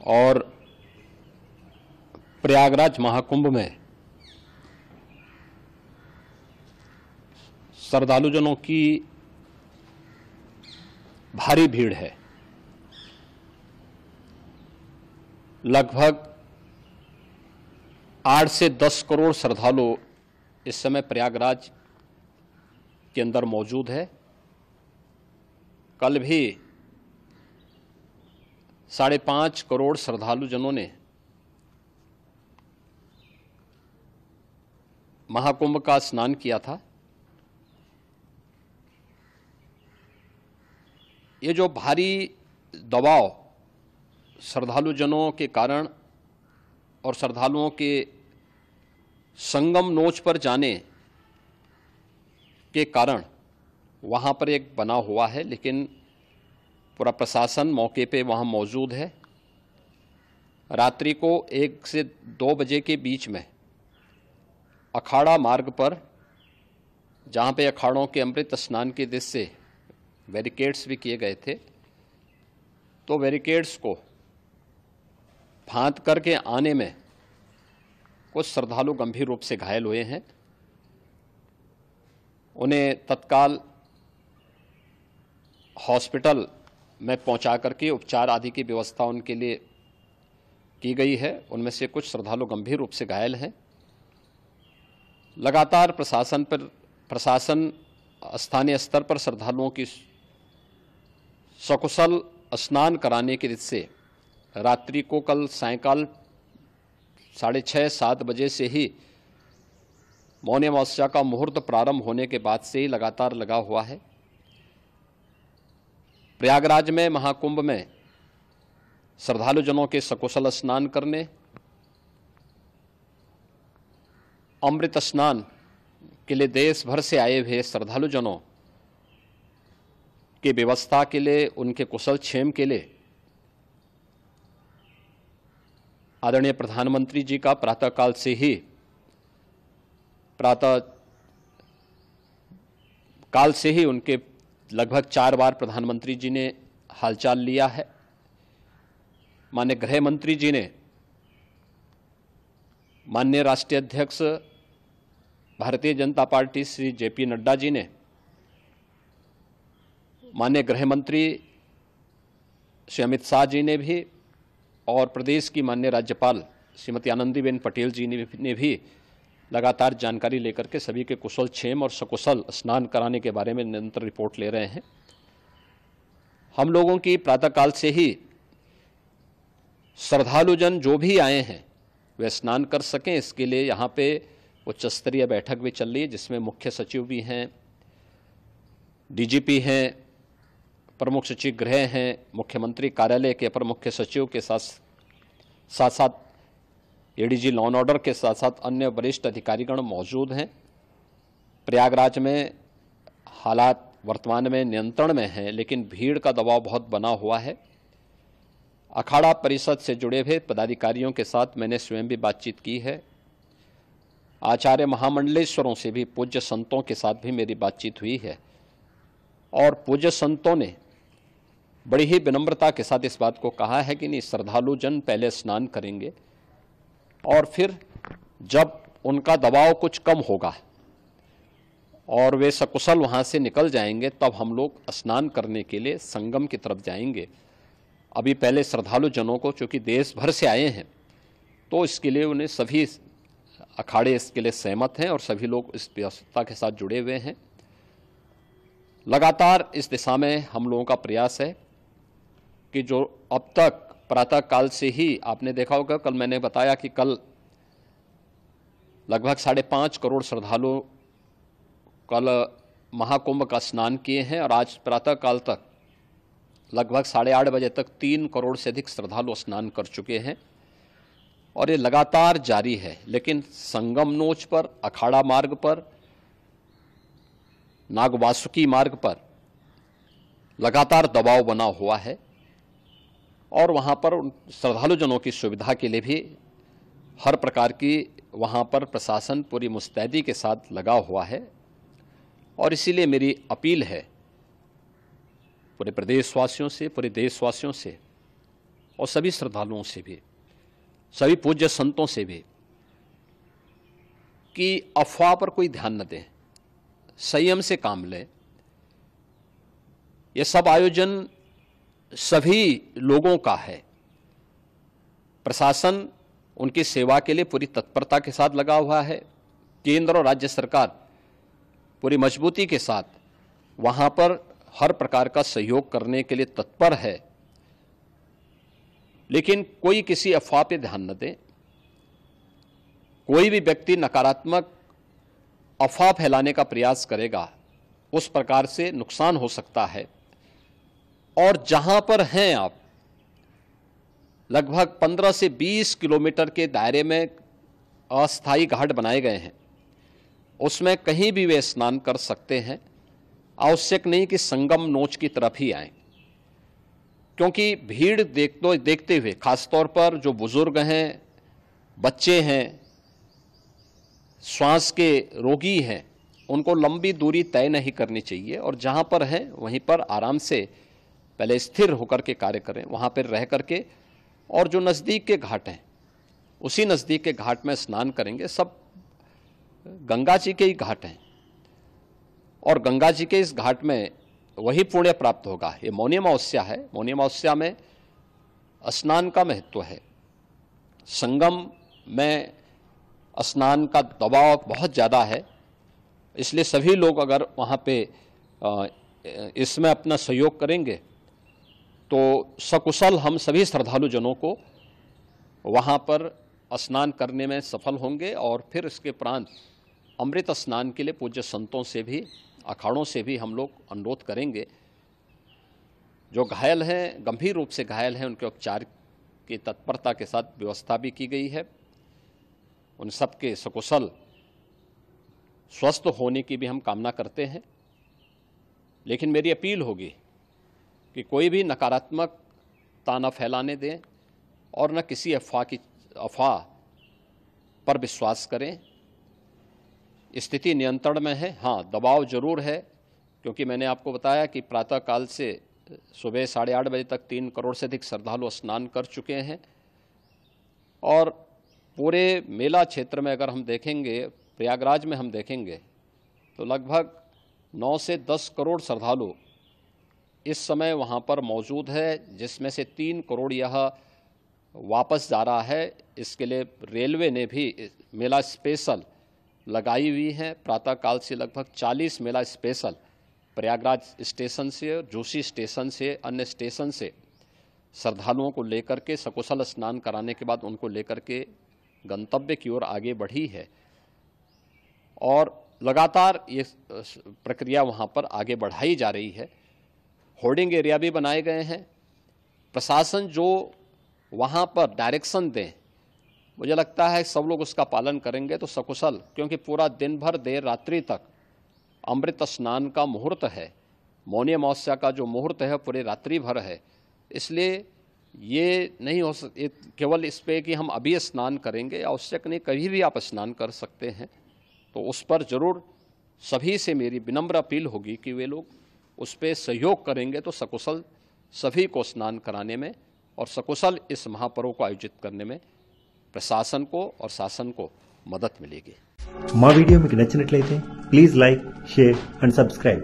और प्रयागराज महाकुंभ में श्रद्धालुजनों की भारी भीड़ है। लगभग 8 से 10 करोड़ श्रद्धालु इस समय प्रयागराज के अंदर मौजूद है। कल भी 5.5 करोड़ श्रद्धालुजनों ने महाकुंभ का स्नान किया था। ये जो भारी दबाव श्रद्धालुजनों के कारण और श्रद्धालुओं के संगम नोच पर जाने के कारण वहाँ पर एक बना हुआ है, लेकिन पूरा प्रशासन मौके पे वहाँ मौजूद है। रात्रि को 1 से 2 बजे के बीच में अखाड़ा मार्ग पर, जहाँ पे अखाड़ों के अमृत स्नान के दृश्य से बैरिकेड्स भी किए गए थे, तो बैरिकेड्स को फांद करके आने में कुछ श्रद्धालु गंभीर रूप से घायल हुए हैं। उन्हें तत्काल हॉस्पिटल में पहुंचा करके उपचार आदि की व्यवस्था उनके लिए की गई है। उनमें से कुछ श्रद्धालु गंभीर रूप से घायल हैं। लगातार प्रशासन स्थानीय स्तर पर श्रद्धालुओं की सकुशल स्नान कराने के दृष्टि से रात्रि को कल सायंकाल 6:30-7 बजे से ही मौनी अमावस्या का मुहूर्त प्रारंभ होने के बाद से ही लगातार लगा हुआ है। प्रयागराज में महाकुंभ में श्रद्धालुजनों के सकुशल स्नान करने, अमृत स्नान के लिए देश भर से आए हुए श्रद्धालुजनों की व्यवस्था के लिए, उनके कुशल क्षेम के लिए आदरणीय प्रधानमंत्री जी का प्रातःकाल से ही उनके लगभग 4 बार प्रधानमंत्री जी ने हालचाल लिया है। माननीय गृह मंत्री जी ने, माननीय राष्ट्रीय अध्यक्ष भारतीय जनता पार्टी श्री जेपी नड्डा जी ने, माननीय गृह मंत्री श्री अमित शाह जी ने भी, और प्रदेश की माननीय राज्यपाल श्रीमती आनंदीबेन पटेल जी ने भी लगातार जानकारी लेकर के सभी के कुशल क्षेम और सकुशल स्नान कराने के बारे में निरंतर रिपोर्ट ले रहे हैं। हम लोगों की प्रातःकाल से ही श्रद्धालुजन जो भी आए हैं वे स्नान कर सकें, इसके लिए यहाँ पे उच्च स्तरीय बैठक भी चल रही है, जिसमें मुख्य सचिव भी हैं, डीजीपी हैं, प्रमुख सचिव गृह हैं, मुख्यमंत्री कार्यालय के अपर मुख्य सचिव के साथ साथ एडीजी लॉ एंड ऑर्डर के साथ साथ अन्य वरिष्ठ अधिकारीगण मौजूद हैं। प्रयागराज में हालात वर्तमान में नियंत्रण में हैं, लेकिन भीड़ का दबाव बहुत बना हुआ है। अखाड़ा परिषद से जुड़े हुए पदाधिकारियों के साथ मैंने स्वयं भी बातचीत की है। आचार्य महामंडलेश्वरों से भी, पूज्य संतों के साथ भी मेरी बातचीत हुई है, और पूज्य संतों ने बड़ी ही विनम्रता के साथ इस बात को कहा है कि नहीं, श्रद्धालुजन पहले स्नान करेंगे और फिर जब उनका दबाव कुछ कम होगा और वे सकुशल वहाँ से निकल जाएंगे, तब हम लोग स्नान करने के लिए संगम की तरफ जाएंगे। अभी पहले श्रद्धालुजनों को, चूँकि देश भर से आए हैं, तो इसके लिए उन्हें सभी अखाड़े इसके लिए सहमत हैं और सभी लोग इस व्यवस्था के साथ जुड़े हुए हैं। लगातार इस दिशा में हम लोगों का प्रयास है कि जो अब तक प्रातःकाल से ही आपने देखा होगा, कल मैंने बताया कि कल लगभग 5.5 करोड़ श्रद्धालु कल महाकुंभ का स्नान किए हैं, और आज प्रातःकाल तक लगभग 8:30 बजे तक 3 करोड़ से अधिक श्रद्धालु स्नान कर चुके हैं, और ये लगातार जारी है। लेकिन संगम नोच पर, अखाड़ा मार्ग पर, नागवासुकी मार्ग पर लगातार दबाव बना हुआ है, और वहाँ पर श्रद्धालुजनों की सुविधा के लिए भी हर प्रकार की वहाँ पर प्रशासन पूरी मुस्तैदी के साथ लगा हुआ है। और इसीलिए मेरी अपील है पूरे प्रदेशवासियों से, पूरे देशवासियों से और सभी श्रद्धालुओं से भी, सभी पूज्य संतों से भी कि अफवाह पर कोई ध्यान न दें, संयम से काम लें। ये सब आयोजन सभी लोगों का है। प्रशासन उनकी सेवा के लिए पूरी तत्परता के साथ लगा हुआ है। केंद्र और राज्य सरकार पूरी मजबूती के साथ वहां पर हर प्रकार का सहयोग करने के लिए तत्पर है। लेकिन कोई किसी अफवाह पे ध्यान न दे। कोई भी व्यक्ति नकारात्मक अफवाह फैलाने का प्रयास करेगा, उस प्रकार से नुकसान हो सकता है। और जहां पर हैं आप, लगभग 15 से 20 किलोमीटर के दायरे में अस्थायी घाट बनाए गए हैं, उसमें कहीं भी वे स्नान कर सकते हैं। आवश्यक नहीं कि संगम नोच की तरफ ही आएं, क्योंकि भीड़ देखते हुए, खासतौर पर जो बुजुर्ग हैं, बच्चे हैं, श्वास के रोगी हैं, उनको लंबी दूरी तय नहीं करनी चाहिए और जहां पर हैं वहीं पर आराम से पहले स्थिर होकर के कार्य करें, वहां पर रह करके। और जो नज़दीक के घाट हैं, उसी नज़दीक के घाट में स्नान करेंगे। सब गंगा जी के ही घाट हैं और गंगा जी के इस घाट में वही पुण्य प्राप्त होगा। ये मौनी अमावस्या है। मौनी अमावस्या में स्नान का महत्व है। संगम में स्नान का दबाव बहुत ज़्यादा है, इसलिए सभी लोग अगर वहाँ पे इसमें अपना सहयोग करेंगे तो सकुशल हम सभी श्रद्धालु जनों को वहाँ पर स्नान करने में सफल होंगे। और फिर इसके उपरांत अमृत स्नान के लिए पूज्य संतों से भी, अखाड़ों से भी हम लोग अनुरोध करेंगे। जो घायल हैं, गंभीर रूप से घायल हैं, उनके उपचार की तत्परता के साथ व्यवस्था भी की गई है। उन सबके सकुशल स्वस्थ होने की भी हम कामना करते हैं। लेकिन मेरी अपील होगी कि कोई भी नकारात्मकता न फैलाने दें और न किसी अफवाह पर विश्वास करें। स्थिति नियंत्रण में है। हाँ, दबाव जरूर है, क्योंकि मैंने आपको बताया कि प्रातःकाल से सुबह 8:30 बजे तक 3 करोड़ से अधिक श्रद्धालु स्नान कर चुके हैं। और पूरे मेला क्षेत्र में अगर हम देखेंगे, प्रयागराज में हम देखेंगे तो लगभग 9 से 10 करोड़ श्रद्धालु इस समय वहाँ पर मौजूद है, जिसमें से 3 करोड़ यह वापस जा रहा है। इसके लिए रेलवे ने भी मेला स्पेशल लगाई हुई है। प्रातःकाल से लगभग 40 मेला स्पेशल प्रयागराज स्टेशन से और जोशी स्टेशन से, अन्य स्टेशन से श्रद्धालुओं को लेकर के सकुशल स्नान कराने के बाद उनको लेकर के गंतव्य की ओर आगे बढ़ी है। और लगातार ये प्रक्रिया वहाँ पर आगे बढ़ाई जा रही है। होर्डिंग एरिया भी बनाए गए हैं। प्रशासन जो वहाँ पर डायरेक्शन दें, मुझे लगता है सब लोग उसका पालन करेंगे तो सकुशल, क्योंकि पूरा दिन भर देर रात्रि तक अमृत स्नान का मुहूर्त है। मौनी अमावस्या का जो मुहूर्त है पूरे रात्रि भर है। इसलिए ये नहीं हो केवल इस पे कि हम अभी स्नान करेंगे, आवश्यक नहीं, कभी भी आप स्नान कर सकते हैं। तो उस पर जरूर सभी से मेरी विनम्र अपील होगी कि वे लोग उस पर सहयोग करेंगे तो सकुशल सभी को स्नान कराने में और सकुशल इस महापर्व को आयोजित करने में प्रशासन को और शासन को मदद मिलेगी। మా వీడియో మీకు నచ్చినట్లయితే please like, share and subscribe.